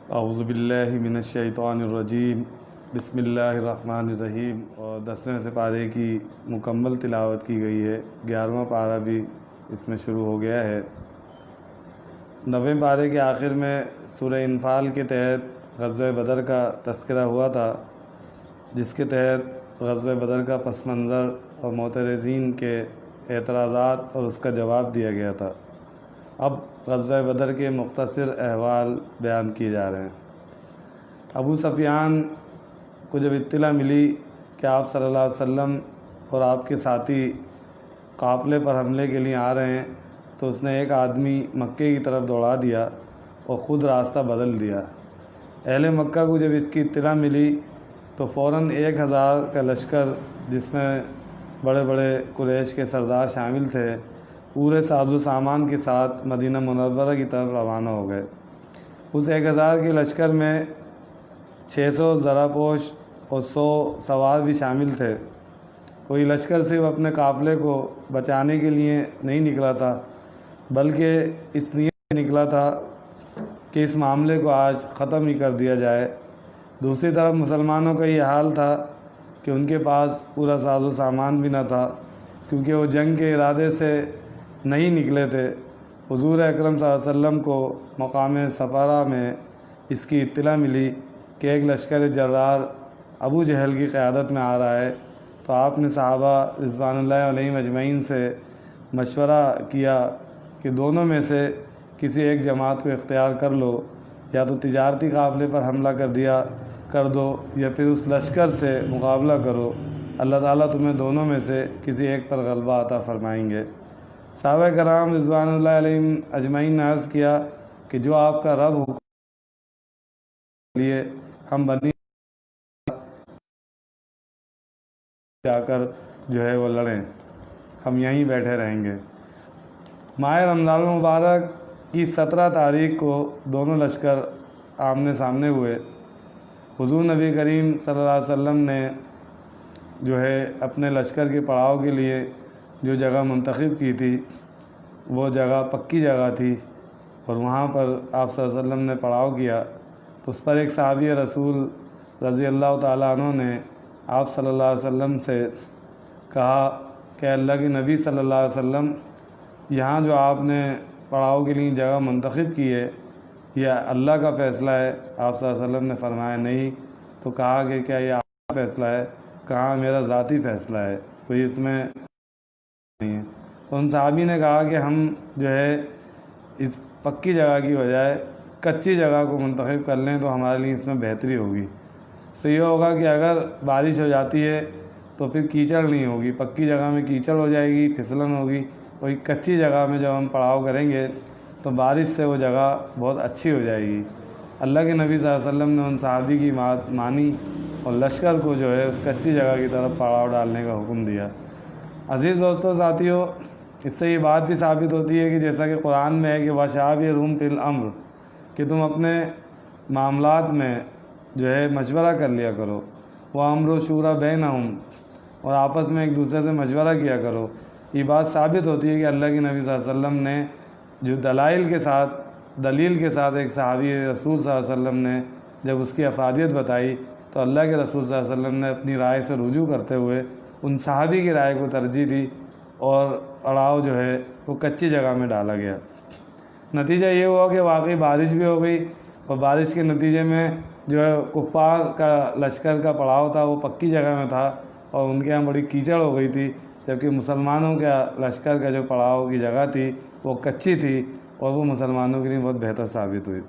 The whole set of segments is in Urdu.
اعوذ باللہ من الشیطان الرجیم، بسم اللہ الرحمن الرحیم۔ اور 10ویں سپارے کی مکمل تلاوت کی گئی ہے، 11واں پارہ بھی اس میں شروع ہو گیا ہے۔ 9ویں پارے کے آخر میں سورہ انفال کے تحت غزوہ بدر کا تذکرہ ہوا تھا، جس کے تحت غزوہ بدر کا پس منظر اور معترضین کے اعتراضات اور اس کا جواب دیا گیا تھا۔ اب غزوہ بدر کے مختصر احوال بیان کیے جا رہے ہیں۔ ابو سفیان کو جب اطلاع ملی کہ آپ صلی اللہ علیہ وسلم اور آپ کے ساتھی قافلے پر حملے کے لیے آ رہے ہیں، تو اس نے ایک آدمی مکے کی طرف دوڑا دیا اور خود راستہ بدل دیا۔ اہل مکہ کو جب اس کی اطلاع ملی تو فوراً 1000 کا لشکر، جس میں بڑے بڑے قریش کے سردار شامل تھے، پورے ساز و سامان کے ساتھ مدینہ منورہ کی طرف روانہ ہو گئے۔ اس 1000 کے لشکر میں 600 زرہ پوش اور 100 سوار بھی شامل تھے۔ کوئی لشکر صرف اپنے قافلے کو بچانے کے لیے نہیں نکلا تھا، بلکہ اس نیت سے نکلا تھا کہ اس معاملے کو آج ختم ہی کر دیا جائے۔ دوسری طرف مسلمانوں کا یہ حال تھا کہ ان کے پاس پورا ساز و سامان بھی نہ تھا، کیونکہ وہ جنگ کے ارادے سے نہیں نکلے تھے۔ حضور اکرم صلی اللہ علیہ وسلم کو مقام صفارہ میں اس کی اطلاع ملی کہ ایک لشکر جرار ابو جہل کی قیادت میں آ رہا ہے، تو آپ نے صحابہ رضوان اللہ علیہم اجمعین سے مشورہ کیا کہ دونوں میں سے کسی ایک جماعت کو اختیار کر لو، یا تو تجارتی قافلے پر حملہ کر دو یا پھر اس لشکر سے مقابلہ کرو۔ اللہ تعالیٰ تمہیں دونوں میں سے کسی ایک پر غلبہ عطا فرمائیں گے۔ صحابہ کرام رضوان اللہ علیہم اجمعین نے عرض کیا کہ جو آپ کا رب حکم لیے ہم بنی جا کر جو ہے وہ لڑیں، ہم یہیں بیٹھے رہیں گے۔ ماہ رمضان المبارک کی 17 تاریخ کو دونوں لشکر آمنے سامنے ہوئے۔ حضور نبی کریم صلی اللہ علیہ وسلم نے جو ہے اپنے لشکر کے پڑاؤ کے لیے جو جگہ منتخب کی تھی، وہ جگہ پکی جگہ تھی، اور وہاں پر آپ صلی اللہ علیہ وسلم نے پڑاؤ کیا۔ تو اس پر ایک صحابی رسول رضی اللہ تعالیٰ عنہ نے آپ صلی اللہ علیہ وسلم سے کہا کہ اللہ کے نبی صلی اللہ علیہ وسلم، یہاں جو آپ نے پڑاؤ کے لیے جگہ منتخب کی ہے، یہ اللہ کا فیصلہ ہے؟ آپ صلی اللہ علیہ وسلم نے فرمایا نہیں۔ تو کہا کہ کیا یہ آپ کا فیصلہ ہے؟ کہا میرا ذاتی فیصلہ ہے، کوئی اس میں نہیں ہے۔ تو ان صحابی نے کہا کہ ہم جو ہے اس پکی جگہ کی بجائے کچی جگہ کو منتخب کر لیں تو ہمارے لیے اس میں بہتری ہوگی۔ سے یہ ہوگا کہ اگر بارش ہو جاتی ہے تو پھر کیچڑ نہیں ہوگی، پکی جگہ میں کیچڑ ہو جائے گی، پھسلن ہوگی۔ وہی کچی جگہ میں جب ہم پڑاؤ کریں گے تو بارش سے وہ جگہ بہت اچھی ہو جائے گی۔ اللہ کے نبی صلی اللہ علیہ وسلم نے ان صحابی کی بات مانی اور لشکر کو جو ہے اس کچی جگہ کی طرف پڑاؤ ڈالنے کا حکم دیا۔ عزیز دوستو، ساتھیو، اس سے یہ بات بھی ثابت ہوتی ہے کہ جیسا کہ قرآن میں ہے کہ وَشَاوِرْهُمْ فِي الْأَمْرِ، کہ تم اپنے معاملات میں جو ہے مشورہ کر لیا کرو۔ وَأَمْرُ شُورَى بَيْنَهُمْ، اور آپس میں ایک دوسرے سے مشورہ کیا کرو۔ یہ بات ثابت ہوتی ہے کہ اللہ کے نبی صلی اللہ علیہ وسلم نے جو دلیل کے ساتھ ایک صحابی رسول صلی اللہ علیہ وسلم نے جب اس کی افادیت بتائی، تو اللہ کے رسول صلی اللہ علیہ وسلم نے اپنی رائے سے رجوع کرتے ہوئے ان صحابی کی رائے کو ترجیح دی، اور پڑاؤ جو ہے وہ کچی جگہ میں ڈالا گیا۔ نتیجہ یہ ہوا کہ واقعی بارش بھی ہو گئی، اور بارش کے نتیجے میں جو ہے کفار کا لشکر کا پڑاؤ تھا وہ پکی جگہ میں تھا، اور ان کے یہاں بڑی کیچڑ ہو گئی تھی، جبکہ مسلمانوں کا لشکر کا جو پڑاؤ کی جگہ تھی وہ کچی تھی، اور وہ مسلمانوں کے لیے بہت بہتر ثابت ہوئی۔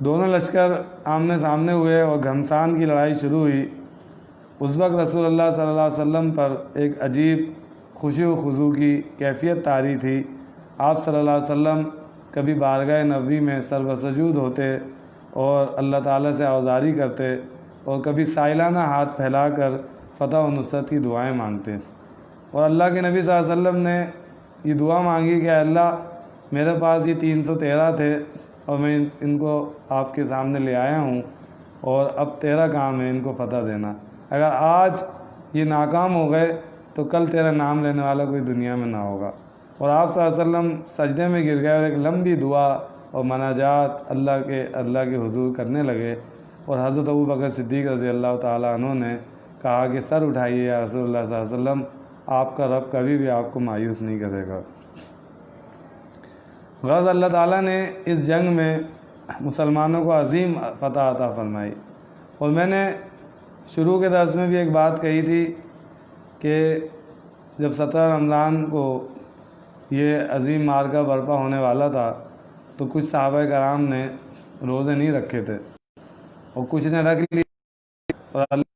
دونوں لشکر آمنے سامنے ہوئے اور گھمسان کی لڑائی شروع ہوئی۔ اس وقت رسول اللہ صلی اللہ علیہ وسلم پر ایک عجیب خوشی و خضوع کی کیفیت طاری تھی۔ آپ صلی اللہ علیہ وسلم کبھی بارگاہ نبوی میں سر بسجود ہوتے اور اللہ تعالیٰ سے عوذاری کرتے، اور کبھی سائلانہ ہاتھ پھیلا کر فتح و نصرت کی دعائیں مانگتے، اور اللہ کے نبی صلی اللہ علیہ وسلم نے یہ دعا مانگی کہ اللہ، میرے پاس یہ 313 تھے اور میں ان کو آپ کے سامنے لے آیا ہوں، اور اب تیرا کام ہے ان کو فتح دینا۔ اگر آج یہ ناکام ہو گئے تو کل تیرا نام لینے والا کوئی دنیا میں نہ ہوگا۔ اور آپ صلی اللہ علیہ وسلم سجدے میں گر گئے اور ایک لمبی دعا اور مناجات اللہ کے حضور کرنے لگے، اور حضرت ابوبکر صدیق رضی اللہ تعالیٰ عنہ نے کہا کہ سر اٹھائیے یا رسول اللہ صلی اللہ علیہ وسلم، آپ کا رب کبھی بھی آپ کو مایوس نہیں کرے گا۔ غرض اللہ تعالیٰ نے اس جنگ میں مسلمانوں کو عظیم فتح عطا فرمائی، اور میں نے شروع کے درس میں بھی ایک بات کہی تھی کہ جب 17 رمضان کو یہ عظیم معرکہ برپا ہونے والا تھا تو کچھ صحابہ کرام نے روزے نہیں رکھے تھے اور کچھ نے رکھ لی، اور اللہ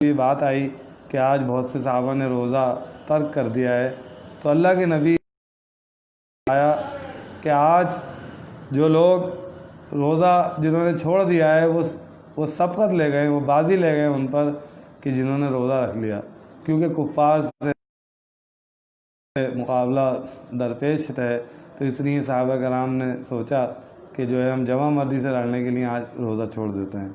کی بات آئی کہ آج بہت سے صحابہ نے روزہ ترک کر دیا ہے، تو اللہ کے نبی آیا کہ آج جو لوگ روزہ جنہوں نے چھوڑ دیا ہے وہ سبقت لے گئے، وہ بازی لے گئے ان پر کہ جنہوں نے روزہ رکھ لیا، کیونکہ کفار سے مقابلہ درپیش ہے، تو اس لیے صحابہ کرام نے سوچا کہ جو ہے ہم جمع مردی سے لڑنے کے لیے آج روزہ چھوڑ دیتے ہیں۔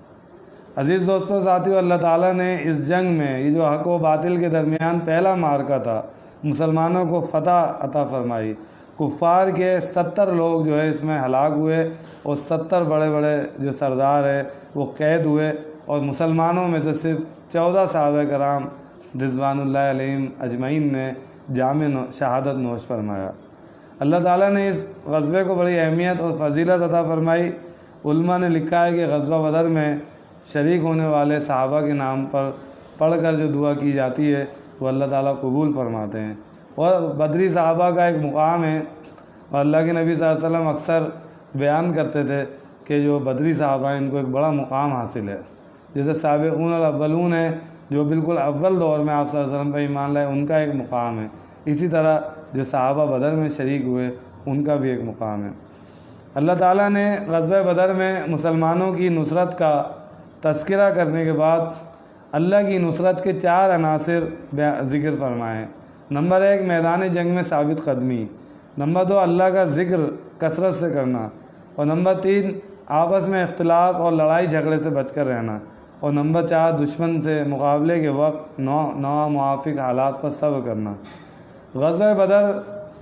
عزیز دوستوں، ساتھیو، اللہ تعالیٰ نے اس جنگ میں یہ جو حق و باطل کے درمیان پہلا معرکہ تھا، مسلمانوں کو فتح عطا فرمائی۔ کفار کے 70 لوگ جو ہے اس میں ہلاک ہوئے، اور 70 بڑے بڑے جو سردار ہیں وہ قید ہوئے، اور مسلمانوں میں سے صرف 14 صحابہ کرام رضوان اللہ علیہم اجمعین نے جامع شہادت نوش فرمایا۔ اللہ تعالیٰ نے اس غزوے کو بڑی اہمیت اور فضیلت عطا فرمائی۔ علماء نے لکھا ہے کہ غزوہ بدر میں شریک ہونے والے صحابہ کے نام پر پڑھ کر جو دعا کی جاتی ہے وہ اللہ تعالیٰ قبول فرماتے ہیں، اور بدری صحابہ کا ایک مقام ہے، اور اللہ کے نبی صلی اللہ علیہ وسلم اکثر بیان کرتے تھے کہ جو بدری صحابہ ہیں ان کو ایک بڑا مقام حاصل ہے، جیسے سابقون الاولون ہیں جو بالکل اول دور میں آپ صلی اللہ علیہ وسلم پہ ایمان لائے، ان کا ایک مقام ہے، اسی طرح جو صحابہ بدر میں شریک ہوئے ان کا بھی ایک مقام ہے۔ اللہ تعالیٰ نے غزوہ بدر میں مسلمانوں کی نصرت کا تذکرہ کرنے کے بعد اللہ کی نصرت کے 4 عناصر ذکر فرمائے ہیں۔ نمبر 1، میدان جنگ میں ثابت قدمی۔ نمبر 2، اللہ کا ذکر کثرت سے کرنا، اور نمبر 3، آپس میں اختلاف اور لڑائی جھگڑے سے بچ کر رہنا، اور نمبر 4، دشمن سے مقابلے کے وقت نو موافق حالات پر صبر کرنا۔ غزوہ بدر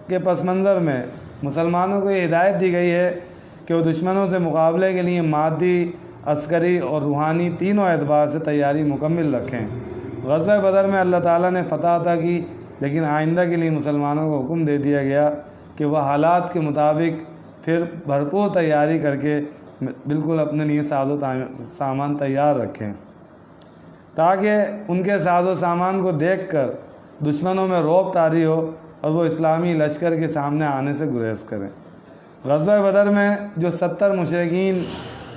کے پس منظر میں مسلمانوں کو یہ ہدایت دی گئی ہے کہ وہ دشمنوں سے مقابلے کے لیے مادی، عسکری اور روحانی تینوں اعتبار سے تیاری مکمل رکھیں۔ غزوہ بدر میں اللہ تعالیٰ نے فتح عطا کی، لیکن آئندہ کے لیے مسلمانوں کو حکم دے دیا گیا کہ وہ حالات کے مطابق پھر بھرپور تیاری کر کے بالکل اپنے لیے ساز و سامان تیار رکھیں، تاکہ ان کے ساز و سامان کو دیکھ کر دشمنوں میں رعب طاری ہو اور وہ اسلامی لشکر کے سامنے آنے سے گریز کریں۔ غزوہ بدر میں جو 70 مشرکین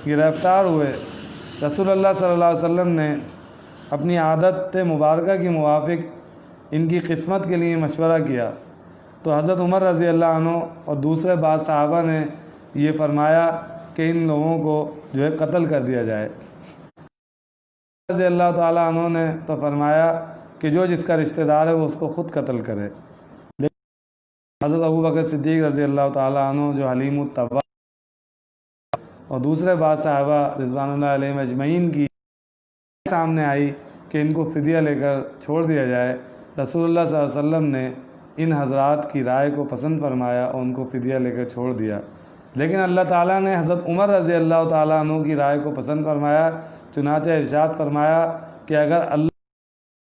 گرفتار ہوئے، رسول اللہ صلی اللہ علیہ وسلم نے اپنی عادت مبارکہ کے موافق ان کی قسمت کے لیے مشورہ کیا، تو حضرت عمر رضی اللہ عنہ اور دوسرے بعض صحابہ نے یہ فرمایا کہ ان لوگوں کو جو ہے قتل کر دیا جائے۔ رضی اللہ تعالیٰ عنہ نے تو فرمایا کہ جو جس کا رشتہ دار ہے وہ اس کو خود قتل کرے، لیکن حضرت ابوبکر صدیق رضی اللہ تعالیٰ عنہ جو حلیم الطبع اور دوسرے بعض صحابہ رضوان اللہ علیہم اجمعین کی سامنے آئی کہ ان کو فدیہ لے کر چھوڑ دیا جائے، رسول اللہ صلی اللہ علیہ وسلم نے ان حضرات کی رائے کو پسند فرمایا اور ان کو فدیہ لے کر چھوڑ دیا، لیکن اللہ تعالیٰ نے حضرت عمر رضی اللہ تعالیٰ عنہ کی رائے کو پسند فرمایا، چنانچہ ارشاد فرمایا کہ اگر اللہ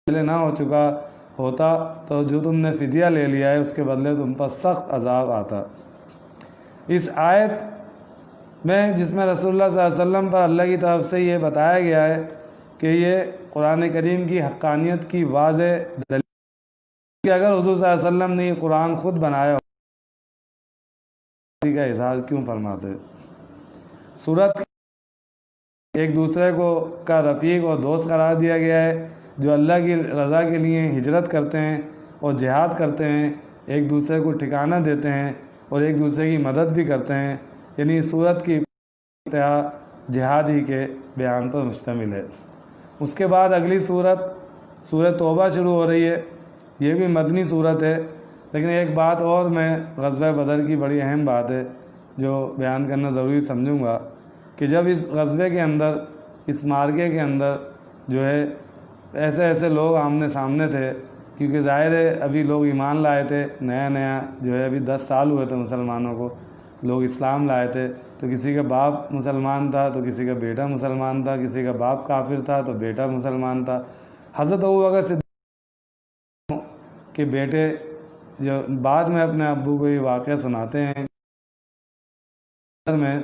پہلے نہ ہو چکا ہوتا تو جو تم نے فدیہ لے لیا ہے اس کے بدلے تم پر سخت عذاب آتا۔ اس آیت میں جس میں رسول اللہ صلی اللہ علیہ وسلم پر اللہ کی طرف سے یہ بتایا گیا ہے کہ یہ قرآن کریم کی حقانیت کی واضح دلیل کہ اگر حضور صلی اللہ علیہ وسلم نے یہ قرآن خود بنایا کا اظہار کیوں فرماتے؟ سورت ایک دوسرے کو کا رفیق اور دوست قرار دیا گیا ہے، جو اللہ کی رضا کے لیے ہجرت کرتے ہیں اور جہاد کرتے ہیں، ایک دوسرے کو ٹھکانہ دیتے ہیں اور ایک دوسرے کی مدد بھی کرتے ہیں، یعنی سورت کی انتہا جہاد ہی کے بیان پر مشتمل ہے۔ اس کے بعد اگلی سورت توبہ شروع ہو رہی ہے، یہ بھی مدنی سورت ہے، لیکن ایک بات اور میں غزوہ بدر کی بڑی اہم بات ہے جو بیان کرنا ضروری سمجھوں گا کہ جب اس غزوے کے اندر، اس معرکے کے اندر جو ہے ایسے لوگ آمنے سامنے تھے، کیونکہ ظاہر ہے ابھی لوگ ایمان لائے تھے، نیا جو ہے ابھی 10 سال ہوئے تھے مسلمانوں کو، لوگ اسلام لائے تھے، تو کسی کا باپ مسلمان تھا تو کسی کا بیٹا مسلمان تھا، کسی کا باپ کافر تھا تو بیٹا مسلمان تھا۔ حضرت ابوبکر صدیق کے بیٹے جو بعد میں اپنے ابو کو یہ واقعہ سناتے ہیں میں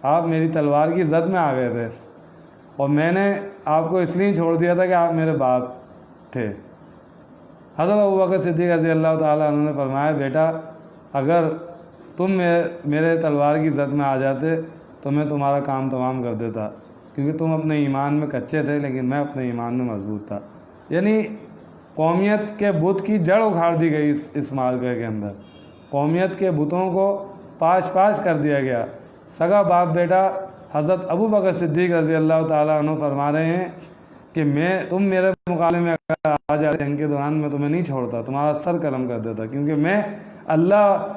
آپ میری تلوار کی زد میں آ گئے تھے اور میں نے آپ کو اس لیے چھوڑ دیا تھا کہ آپ میرے باپ تھے۔ حضرت ابوبکر صدیق رضی اللہ تعالیٰ عنہ نے فرمایا، بیٹا اگر تم میرے تلوار کی زد میں آ جاتے تو میں تمہارا کام تمام کر دیتا، کیونکہ تم اپنے ایمان میں کچے تھے لیکن میں اپنے ایمان میں مضبوط تھا۔ یعنی قومیت کے بت کی جڑ اکھاڑ دی گئی اس معرکے کے اندر، قومیت کے بتوں کو پاش پاش کر دیا گیا۔ سگا باپ بیٹا حضرت ابوبکر صدیق رضی اللہ تعالیٰ عنہ فرما رہے ہیں کہ تم میرے مقابلے میں اگر آ جاتے جنگ کے دوران میں تمہیں نہیں چھوڑتا، تمہارا سر قلم کر دیتا، کیونکہ میں اللہ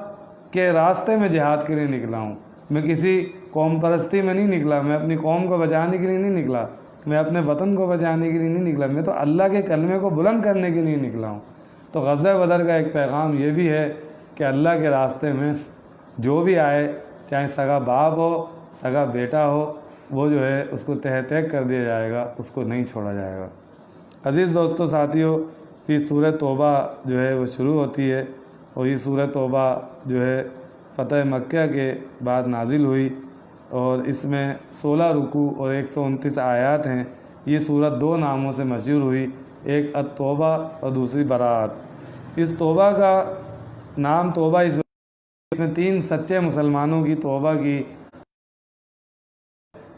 کے راستے میں جہاد کے لیے نکلا ہوں۔ میں کسی قوم پرستی میں نہیں نکلا، میں اپنی قوم کو بچانے کے لیے نہیں نکلا، میں اپنے وطن کو بچانے کے لیے نہیں نکلا، میں تو اللہ کے کلمے کو بلند کرنے کے لیے نکلا ہوں۔ تو غزوہ بدر کا ایک پیغام یہ بھی ہے کہ اللہ کے راستے میں جو بھی آئے، چاہے سگا باپ ہو، سگا بیٹا ہو، وہ جو ہے اس کو تہ تیگ کر دیا جائے گا، اس کو نہیں چھوڑا جائے گا۔ عزیز دوستو ساتھیو، پھر سورہ توبہ جو ہے وہ شروع ہوتی ہے، اور یہ سورہ توبہ جو ہے فتح مکہ کے بعد نازل ہوئی، اور اس میں 16 رکوع اور 129 آیات ہیں۔ یہ سورت 2 ناموں سے مشہور ہوئی، ایک التوبہ اور دوسری براءت۔ اس توبہ کا نام توبہ اس میں 3 سچے مسلمانوں کی توبہ کی،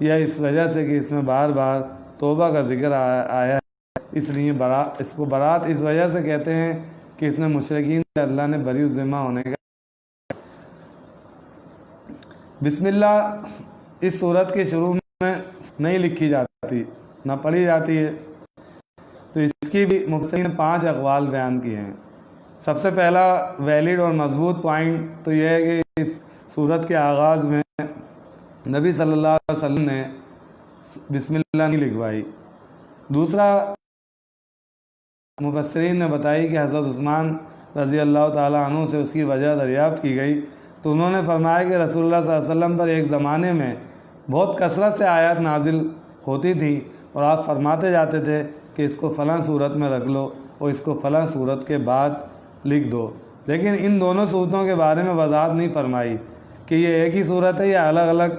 یا اس وجہ سے کہ اس میں بار بار توبہ کا ذکر آیا ہے، اس لیے اس کو برات اس وجہ سے کہتے ہیں کہ اس میں مشرکین سے اللہ نے بری الذمہ ہونے کا۔ بسم اللہ اس سورت کے شروع میں نہیں لکھی جاتی، نہ پڑھی جاتی ہے، تو اس کی بھی مفسرین نے 5 اقوال بیان کیے ہیں۔ سب سے پہلا ویلڈ اور مضبوط پوائنٹ تو یہ ہے کہ اس سورت کے آغاز میں نبی صلی اللہ علیہ وسلم نے بسم اللہ نہیں لکھوائی۔ دوسرا، مفسرین نے بتائی کہ حضرت عثمان رضی اللہ تعالیٰ عنہ سے اس کی وجہ دریافت کی گئی، تو انہوں نے فرمایا کہ رسول اللہ صلی اللہ علیہ وسلم پر ایک زمانے میں بہت کثرت سے آیات نازل ہوتی تھیں، اور آپ فرماتے جاتے تھے کہ اس کو فلاں صورت میں رکھ لو اور اس کو فلاں صورت کے بعد لکھ دو، لیکن ان دونوں صورتوں کے بارے میں وضاحت نہیں فرمائی کہ یہ ایک ہی صورت ہے یا الگ الگ،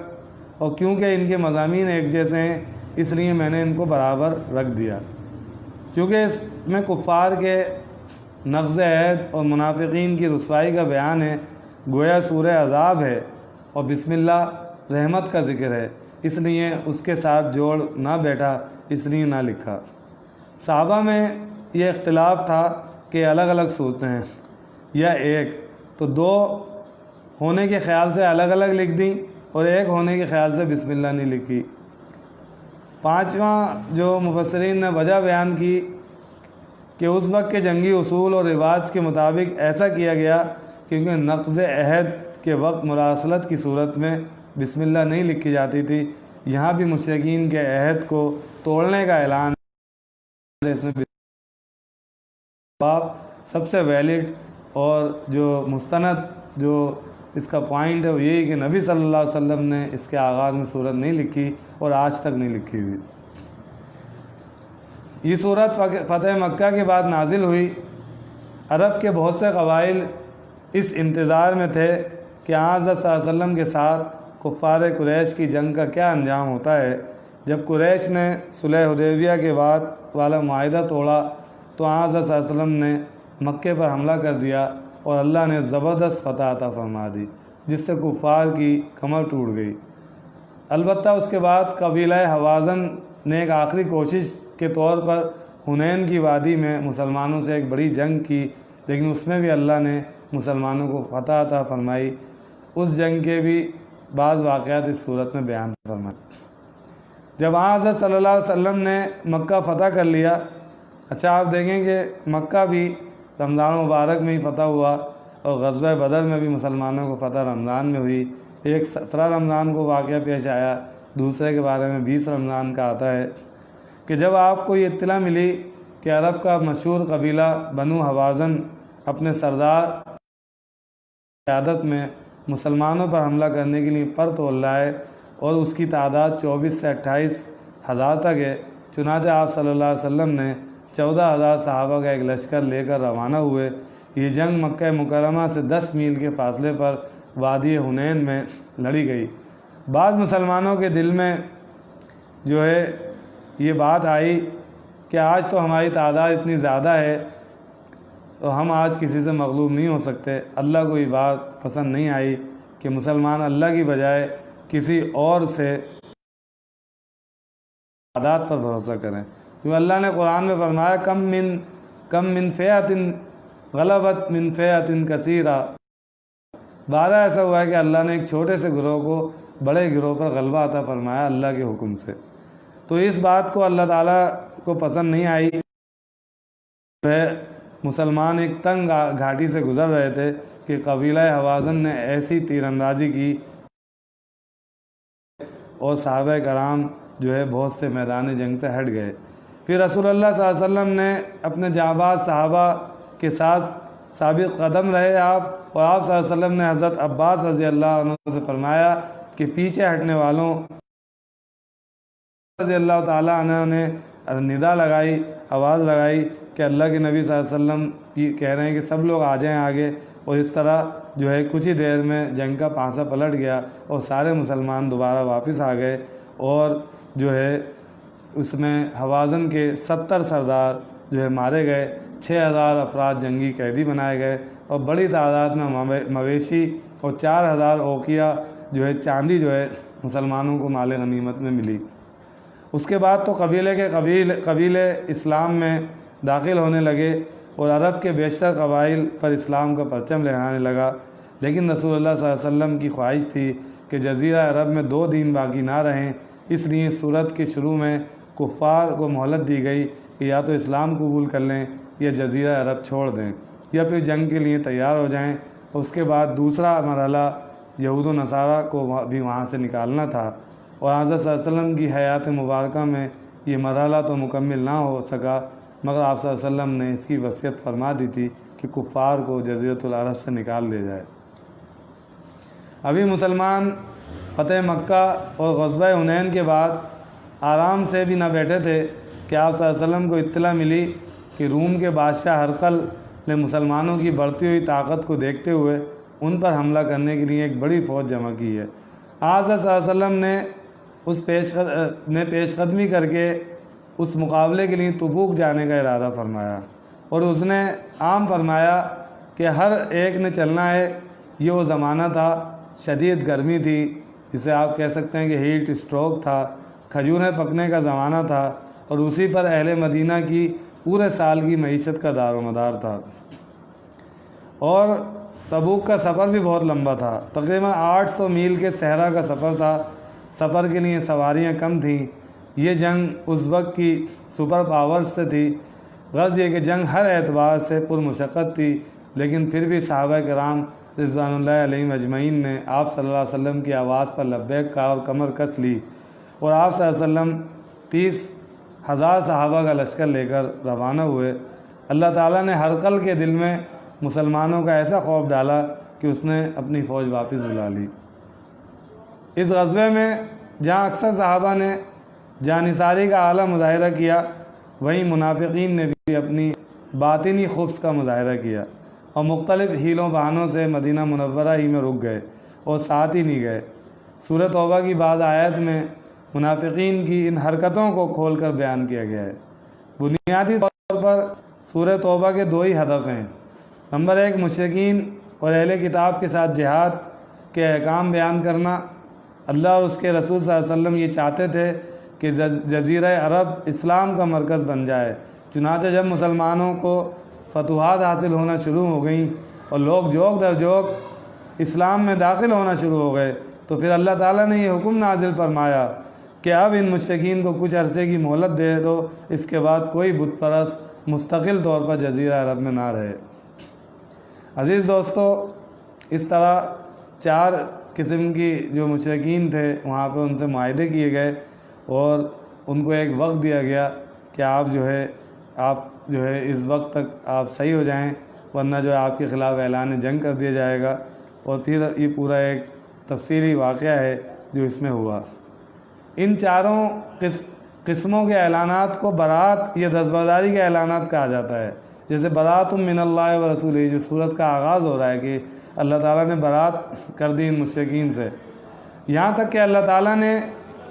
اور کیونکہ ان کے مضامین ایک جیسے ہیں اس لیے میں نے ان کو برابر رکھ دیا۔ چونکہ اس میں کفار کے نقض عہد اور منافقین کی رسوائی کا بیان ہے، گویا سورہ عذاب ہے، اور بسم اللہ رحمت کا ذکر ہے، اس لیے اس کے ساتھ جوڑ نہ بیٹھا، اس لیے نہ لکھا۔ صحابہ میں یہ اختلاف تھا کہ الگ الگ صورتیں ہیں یا ایک، تو 2 ہونے کے خیال سے الگ الگ لکھ دیں اور ایک ہونے کے خیال سے بسم اللہ نہیں لکھی۔ 5واں جو مفسرین نے وجہ بیان کی کہ اس وقت کے جنگی اصول اور رواج کے مطابق ایسا کیا گیا کیونکہ نقض عہد کے وقت مراسلت کی صورت میں بسم اللہ نہیں لکھی جاتی تھی، یہاں بھی مشرکین کے عہد کو توڑنے کا اعلان ہے۔ اس میں سب سے ویلڈ اور جو مستند جو اس کا پوائنٹ ہے وہ یہی کہ نبی صلی اللہ علیہ وسلم نے اس کے آغاز میں صورت نہیں لکھی اور آج تک نہیں لکھی ہوئی۔ یہ صورت فتح مکہ کے بعد نازل ہوئی۔ عرب کے بہت سے قبائل اس انتظار میں تھے کہ حضرت صلی اللہ علیہ وسلم کے ساتھ کفار قریش کی جنگ کا کیا انجام ہوتا ہے۔ جب قریش نے صلح حدیبیہ کے بعد والا معاہدہ توڑا تو حضرت صلی اللہ علیہ وسلم نے مکے پر حملہ کر دیا اور اللہ نے زبردست فتح عطا فرما دی، جس سے کفار کی کمر ٹوٹ گئی۔ البتہ اس کے بعد قبیلہ حوازن نے ایک آخری کوشش کے طور پر حنین کی وادی میں مسلمانوں سے ایک بڑی جنگ کی، لیکن اس میں بھی اللہ نے مسلمانوں کو فتح عطا فرمائی۔ اس جنگ کے بھی بعض واقعات اس صورت میں بیان فرمائے۔ جب حضرت صلی اللہ علیہ وسلم نے مکہ فتح کر لیا، اچھا آپ دیکھیں کہ مکہ بھی رمضان مبارک میں ہی فتح ہوا، اور غزوہ بدر میں بھی مسلمانوں کو فتح رمضان میں ہوئی۔ ایک 17 رمضان کو واقعہ پیش آیا، دوسرے کے بارے میں 20 رمضان کا آتا ہے کہ جب آپ کو یہ اطلاع ملی کہ عرب کا مشہور قبیلہ بنو حوازن اپنے سردار قیادت میں مسلمانوں پر حملہ کرنے کے لیے پر تول رہا ہے اور اس کی تعداد 24 سے 28 ہزار تک ہے۔ چنانچہ آپ صلی اللہ علیہ وسلم نے 14,000 صحابہ کا ایک لشکر لے کر روانہ ہوئے۔ یہ جنگ مکہ مکرمہ سے 10 میل کے فاصلے پر وادی حنین میں لڑی گئی۔ بعض مسلمانوں کے دل میں جو ہے یہ بات آئی کہ آج تو ہماری تعداد اتنی زیادہ ہے تو ہم آج کسی سے مغلوب نہیں ہو سکتے۔ اللہ کو یہ بات پسند نہیں آئی کہ مسلمان اللہ کی بجائے کسی اور سے تعداد پر بھروسہ کریں، کیونکہ اللہ نے قرآن میں فرمایا کم من فئۃ غلبت من فئۃ کثیرہ۔ بارہ ایسا ہوا ہے کہ اللہ نے ایک چھوٹے سے گروہ کو بڑے گروہ پر غلبہ عطا فرمایا اللہ کے حکم سے۔ تو اس بات کو اللہ تعالیٰ کو پسند نہیں آئی۔ مسلمان ایک تنگ گھاٹی سے گزر رہے تھے کہ قبیلہ حوازن نے ایسی تیر اندازی کی اور صحابہ کرام جو ہے بہت سے میدان جنگ سے ہٹ گئے۔ پھر رسول اللہ صلی اللہ علیہ وسلم نے اپنے جانباز صحابہ کے ساتھ ثابت قدم رہے آپ، اور آپ صلی اللہ علیہ وسلم نے حضرت عباس رضی اللہ عنہ سے فرمایا کہ پیچھے ہٹنے والوں رضی اللہ تعالیٰ عنہ نے ندا لگائی، آواز لگائی کہ اللہ کے نبی صلی اللہ علیہ وسلم کہہ رہے ہیں کہ سب لوگ آ جائیں آگے، اور اس طرح جو ہے کچھ ہی دیر میں جنگ کا پانسا پلٹ گیا اور سارے مسلمان دوبارہ واپس آ گئے، اور جو ہے اس میں حوازن کے 70 سردار جو ہے مارے گئے، 6,000 افراد جنگی قیدی بنائے گئے، اور بڑی تعداد میں مویشی اور 4,000 اوقیہ جو ہے چاندی جو ہے مسلمانوں کو مال غنیمت میں ملی۔ اس کے بعد تو قبیلے اسلام میں داخل ہونے لگے اور عرب کے بیشتر قبائل پر اسلام کا پرچم لہرانے لگا، لیکن رسول اللہ صلی اللہ علیہ وسلم کی خواہش تھی کہ جزیرہ عرب میں 2 دن باقی نہ رہیں، اس لیے صورت کے شروع میں کفار کو مہلت دی گئی کہ یا تو اسلام قبول کر لیں یا جزیرہ عرب چھوڑ دیں یا پھر جنگ کے لیے تیار ہو جائیں۔ اس کے بعد دوسرا مرحلہ یہود و نصارہ کو بھی وہاں سے نکالنا تھا، اور حضرت صلی اللہ علیہ وسلم کی حیات مبارکہ میں یہ مرحلہ تو مکمل نہ ہو سکا، مگر آپ صلی اللہ علیہ وسلم نے اس کی وصیت فرما دی تھی کہ کفار کو جزیرۃ العرب سے نکال دیا جائے۔ ابھی مسلمان فتح مکہ اور غزوہ حنین کے بعد آرام سے بھی نہ بیٹھے تھے کہ آپ صلی اللہ علیہ وسلم کو اطلاع ملی کہ روم کے بادشاہ ہرقل نے مسلمانوں کی بڑھتی ہوئی طاقت کو دیکھتے ہوئے ان پر حملہ کرنے کے لیے ایک بڑی فوج جمع کی ہے۔ حضرت صلی اللہ علیہ وسلم نے پیش قدمی کر کے اس مقابلے کے لیے تبوک جانے کا ارادہ فرمایا، اور اس نے عام فرمایا کہ ہر ایک نے چلنا ہے۔ یہ وہ زمانہ تھا، شدید گرمی تھی، جسے آپ کہہ سکتے ہیں کہ ہیٹ اسٹروک تھا، کھجوریں پکنے کا زمانہ تھا، اور اسی پر اہل مدینہ کی پورے سال کی معیشت کا دار و مدار تھا، اور تبوک کا سفر بھی بہت لمبا تھا، تقریباً 800 میل کے صحرا کا سفر تھا۔ سفر کے لیے سواریاں کم تھیں۔ یہ جنگ اس وقت کی سپر پاورز سے تھی۔ غرض یہ کہ جنگ ہر اعتبار سے پرمشقت تھی، لیکن پھر بھی صحابہ کرام رضوان اللہ علیہم اجمعین نے آپ صلی اللہ علیہ وسلم کی آواز پر لبیک کہا اور کمر کس لی، اور آپ صلی اللہ علیہ وسلم 30,000 صحابہ کا لشکر لے کر روانہ ہوئے۔ اللہ تعالیٰ نے ہرقل کے دل میں مسلمانوں کا ایسا خوف ڈالا کہ اس نے اپنی فوج واپس بلا لی۔ اس غزوے میں جہاں اکثر صحابہ نے جانثاری کا اعلیٰ مظاہرہ کیا، وہیں منافقین نے بھی اپنی باطنی خبث کا مظاہرہ کیا اور مختلف حیلوں بہانوں سے مدینہ منورہ ہی میں رک گئے اور ساتھ ہی نہیں گئے۔ سورۃ توبہ کی بعض آیت میں منافقین کی ان حرکتوں کو کھول کر بیان کیا گیا ہے۔ بنیادی طور پر سورۃ توبہ کے 2 ہی ہدف ہیں۔ نمبر 1، مشرکین اور اہل کتاب کے ساتھ جہاد کے احکام بیان کرنا۔ اللہ اور اس کے رسول صلی اللہ علیہ وسلم یہ چاہتے تھے کہ جزیرہ عرب اسلام کا مرکز بن جائے، چنانچہ جب مسلمانوں کو فتوحات حاصل ہونا شروع ہو گئیں اور لوگ جوک در جوک اسلام میں داخل ہونا شروع ہو گئے، تو پھر اللہ تعالیٰ نے یہ حکم نازل فرمایا کہ اب ان مشرکین کو کچھ عرصے کی مہلت دے دو، اس کے بعد کوئی بت پرست مستقل طور پر جزیرہ عرب میں نہ رہے۔ عزیز دوستو، اس طرح 4 قسم کی جو مشرکین تھے وہاں پہ ان سے معاہدے کیے گئے، اور ان کو ایک وقت دیا گیا کہ آپ جو ہے اس وقت تک آپ صحیح ہو جائیں، ورنہ جو ہے آپ کے خلاف اعلان جنگ کر دیا جائے گا۔ اور پھر یہ پورا ایک تفصیلی واقعہ ہے جو اس میں ہوا۔ ان چاروں قسموں کے اعلانات کو برات یا دستبرداری کے اعلانات کہا جاتا ہے۔ جیسے برات من اللہ و رسولہ، جو صورت کا آغاز ہو رہا ہے کہ اللہ تعالیٰ نے برات کر دی ان مشرکین سے، یہاں تک کہ اللہ تعالیٰ نے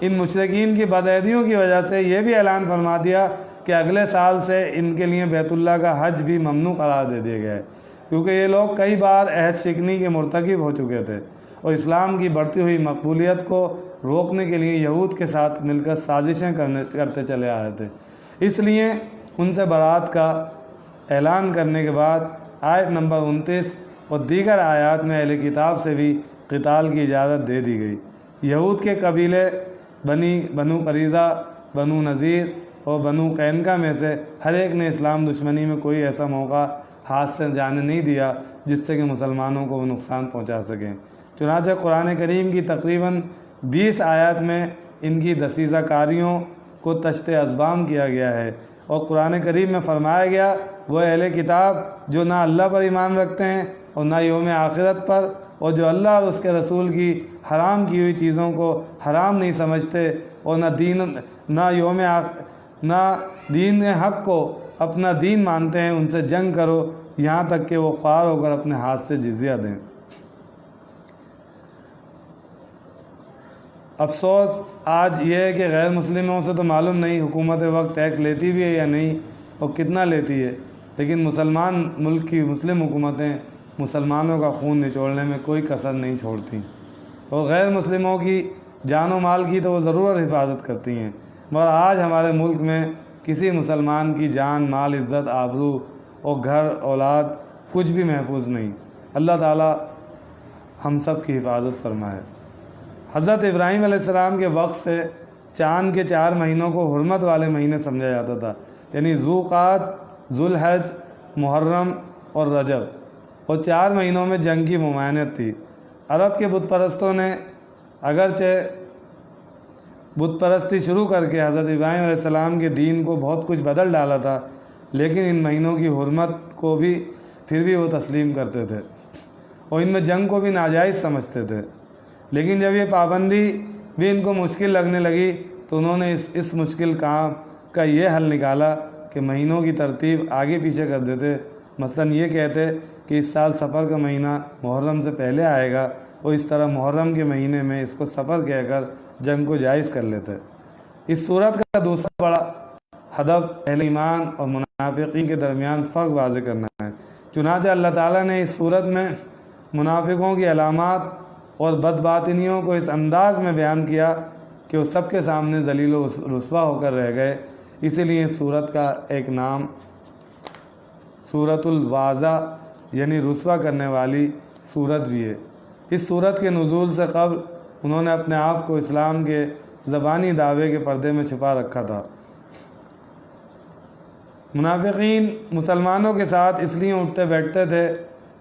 ان مشرکین کی بدعہدیوں کی وجہ سے یہ بھی اعلان فرما دیا کہ اگلے سال سے ان کے لیے بیت اللہ کا حج بھی ممنوع قرار دے دیا گیا ہے، کیونکہ یہ لوگ کئی بار عہد شکنی کے مرتکب ہو چکے تھے اور اسلام کی بڑھتی ہوئی مقبولیت کو روکنے کے لیے یہود کے ساتھ مل کر سازشیں کرتے چلے آ رہے تھے۔ اس لیے ان سے برات کا اعلان کرنے کے بعد آیت نمبر 29 اور دیگر آیات میں اہل کتاب سے بھی قتال کی اجازت دے دی گئی۔ یہود کے قبیلے بنو قریظہ، بنو نذیر اور بنو قینقاع میں سے ہر ایک نے اسلام دشمنی میں کوئی ایسا موقع ہاتھ سے جانے نہیں دیا جس سے کہ مسلمانوں کو وہ نقصان پہنچا سکیں۔ چنانچہ قرآن کریم کی تقریباً 20 آیات میں ان کی دسیسہ کاریوں کو تشت اذبام کیا گیا ہے، اور قرآن کریم میں فرمایا گیا وہ اہل کتاب جو نہ اللہ پر ایمان رکھتے ہیں اور نہ یوم آخرت پر، اور جو اللہ اور اس کے رسول کی حرام کی ہوئی چیزوں کو حرام نہیں سمجھتے اور نہ دین حق کو اپنا دین مانتے ہیں، ان سے جنگ کرو یہاں تک کہ وہ خوار ہو کر اپنے ہاتھ سے جزیہ دیں۔ افسوس آج یہ ہے کہ غیر مسلموں سے تو معلوم نہیں حکومت وقت ٹیکس لیتی بھی ہے یا نہیں اور کتنا لیتی ہے، لیکن مسلمان ملک کی مسلم حکومتیں مسلمانوں کا خون نچوڑنے میں کوئی کسر نہیں چھوڑتی، اور غیر مسلموں کی جان و مال کی تو وہ ضرور حفاظت کرتی ہیں، مگر آج ہمارے ملک میں کسی مسلمان کی جان، مال، عزت، آبرو اور گھر اولاد کچھ بھی محفوظ نہیں۔ اللہ تعالی ہم سب کی حفاظت فرمائے۔ حضرت ابراہیم علیہ السلام کے وقت سے چاند کے 4 مہینوں کو حرمت والے مہینے سمجھا جاتا تھا، یعنی ذوالقعدہ، ذوالحج، محرم اور رجب، اور 4 مہینوں میں جنگ کی ممانعت تھی۔ عرب کے بت پرستوں نے اگرچہ بت پرستی شروع کر کے حضرت ابراہیم علیہ السلام کے دین کو بہت کچھ بدل ڈالا تھا، لیکن ان مہینوں کی حرمت کو بھی پھر بھی وہ تسلیم کرتے تھے اور ان میں جنگ کو بھی ناجائز سمجھتے تھے۔ لیکن جب یہ پابندی بھی ان کو مشکل لگنے لگی تو انہوں نے اس مشکل کام کا یہ حل نکالا کہ مہینوں کی ترتیب آگے پیچھے کر دیتے۔ مثلاً یہ کہتے کہ اس سال سفر کا مہینہ محرم سے پہلے آئے گا، اور اس طرح محرم کے مہینے میں اس کو سفر کہہ کر جنگ کو جائز کر لیتے۔ اس صورت کا دوسرا بڑا ہدف اہل ایمان اور منافقین کے درمیان فرق واضح کرنا ہے۔ چنانچہ اللہ تعالیٰ نے اس صورت میں منافقوں کی علامات اور بدباطنیوں کو اس انداز میں بیان کیا کہ وہ سب کے سامنے ذلیل و رسوا ہو کر رہ گئے۔ اسی لیے اس صورت کا ایک نام سورۃ الواضح یعنی رسوا کرنے والی صورت بھی ہے۔ اس صورت کے نزول سے قبل انہوں نے اپنے آپ کو اسلام کے زبانی دعوے کے پردے میں چھپا رکھا تھا۔ منافقین مسلمانوں کے ساتھ اس لیے اٹھتے بیٹھتے تھے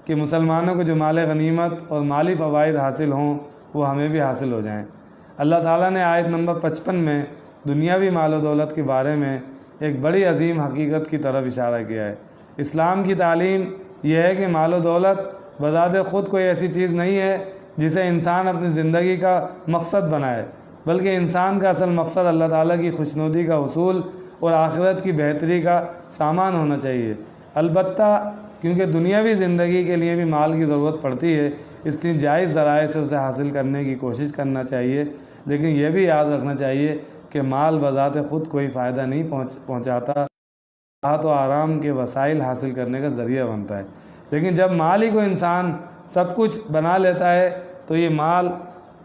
کہ مسلمانوں کو جو مال غنیمت اور مالی فوائد حاصل ہوں وہ ہمیں بھی حاصل ہو جائیں۔ اللہ تعالیٰ نے آیت نمبر 55 میں دنیاوی مال و دولت کے بارے میں ایک بڑی عظیم حقیقت کی طرف اشارہ کیا ہے۔ اسلام کی تعلیم یہ ہے کہ مال و دولت بذات خود کوئی ایسی چیز نہیں ہے جسے انسان اپنی زندگی کا مقصد بنائے، بلکہ انسان کا اصل مقصد اللہ تعالیٰ کی خوشنودی کا حصول اور آخرت کی بہتری کا سامان ہونا چاہیے۔ البتہ کیونکہ دنیاوی زندگی کے لیے بھی مال کی ضرورت پڑتی ہے، اس لیے جائز ذرائع سے اسے حاصل کرنے کی کوشش کرنا چاہیے، لیکن یہ بھی یاد رکھنا چاہیے کہ مال بذات خود کوئی فائدہ نہیں پہنچاتا، راحت و آرام کے وسائل حاصل کرنے کا ذریعہ بنتا ہے۔ لیکن جب مال ہی کو انسان سب کچھ بنا لیتا ہے تو یہ مال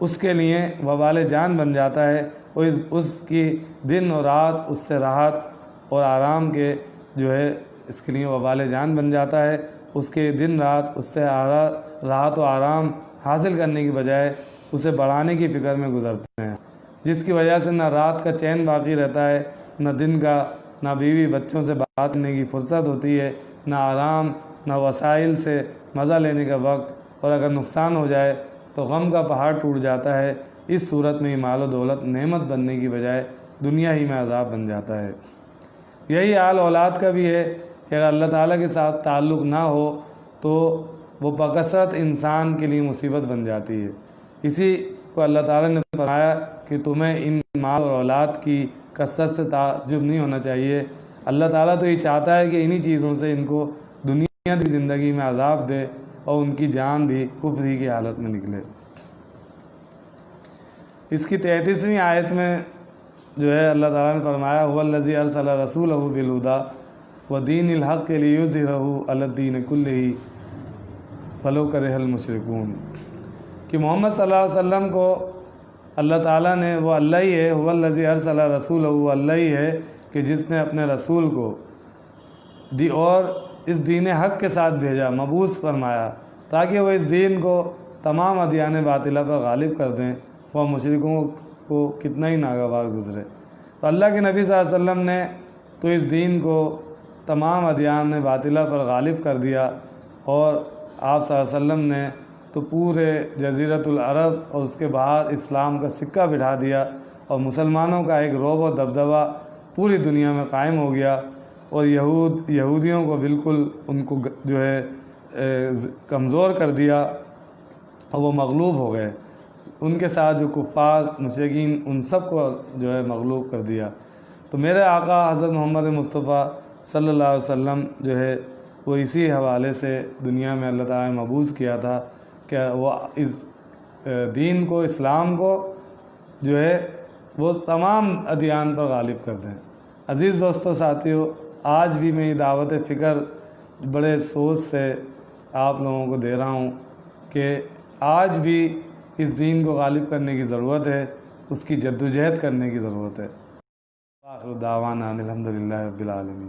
اس کے لیے وبال جان بن جاتا ہے، اور اس کی دن اور رات اس سے راحت اور آرام کے جو ہے اس کے لیے وبال جان بن جاتا ہے۔ اس کے دن رات اس سے راحت و آرام حاصل کرنے کی بجائے اسے بڑھانے کی فکر میں گزرتے ہیں، جس کی وجہ سے نہ رات کا چین باقی رہتا ہے، نہ دن کا، نہ بیوی بچوں سے بات کرنے کی فرصت ہوتی ہے، نہ آرام، نہ وسائل سے مزہ لینے کا وقت، اور اگر نقصان ہو جائے تو غم کا پہاڑ ٹوٹ جاتا ہے۔ اس صورت میں مال و دولت نعمت بننے کی بجائے دنیا ہی میں عذاب بن جاتا ہے۔ یہی حال اولاد کا بھی ہے کہ اگر اللہ تعالیٰ کے ساتھ تعلق نہ ہو تو وہ بکثرت انسان کے لیے مصیبت بن جاتی ہے۔ اسی کو اللہ تعالیٰ نے فرمایا کہ تمہیں ان مال اور اولاد کی کثرت سے تعجب نہیں ہونا چاہیے، اللہ تعالیٰ تو یہ چاہتا ہے کہ انہی چیزوں سے ان کو دنیا کی زندگی میں عذاب دے اور ان کی جان بھی کفری کی حالت میں نکلے۔ اس کی 33ویں آیت میں جو ہے اللہ تعالیٰ نے فرمایا هو الذی ارسل رسولہ بالہدی ودین الحق لیظہرہ علی الدین کلہ ولو کرہ المشرکون، کہ محمد صلی اللہ علیہ وسلم کو اللہ تعالیٰ نے، وہ اللہ ہی ہے، هو الذی ارسل رسولہ، وہ اللہ ہی ہے کہ جس نے اپنے رسول کو اور اس دین حق کے ساتھ بھیجا، مبعوث فرمایا، تاکہ وہ اس دین کو تمام ادیان باطلہ پر غالب کر دیں، وہ مشرکوں کو کتنا ہی ناگوار گزرے۔ تو اللہ کے نبی صلی اللہ علیہ وسلم نے تو اس دین کو تمام ادیان باطلہ پر غالب کر دیا، اور آپ صلی اللہ علیہ وسلم نے تو پورے جزیرۃ العرب اور اس کے بعد اسلام کا سکہ بٹھا دیا، اور مسلمانوں کا ایک رعب و دبدبہ پوری دنیا میں قائم ہو گیا، اور یہودیوں کو بالکل ان کو جو ہے کمزور کر دیا، اور وہ مغلوب ہو گئے۔ ان کے ساتھ جو کفار مشرکین ان سب کو جو ہے مغلوب کر دیا۔ تو میرے آقا حضرت محمد مصطفیٰ صلی اللہ علیہ وسلم جو ہے وہ اسی حوالے سے دنیا میں اللہ تعالیٰ نے مبعوث کیا تھا کہ وہ اس دین کو، اسلام کو جو ہے وہ تمام ادیان پر غالب کر دیں۔ عزیز دوستو، ساتھیو، آج بھی میں یہ دعوت فکر بڑے سوچ سے آپ لوگوں کو دے رہا ہوں کہ آج بھی اس دین کو غالب کرنے کی ضرورت ہے، اس کی جدوجہد کرنے کی ضرورت ہے۔ آخر دعوانا الحمدللہ رب العالمین۔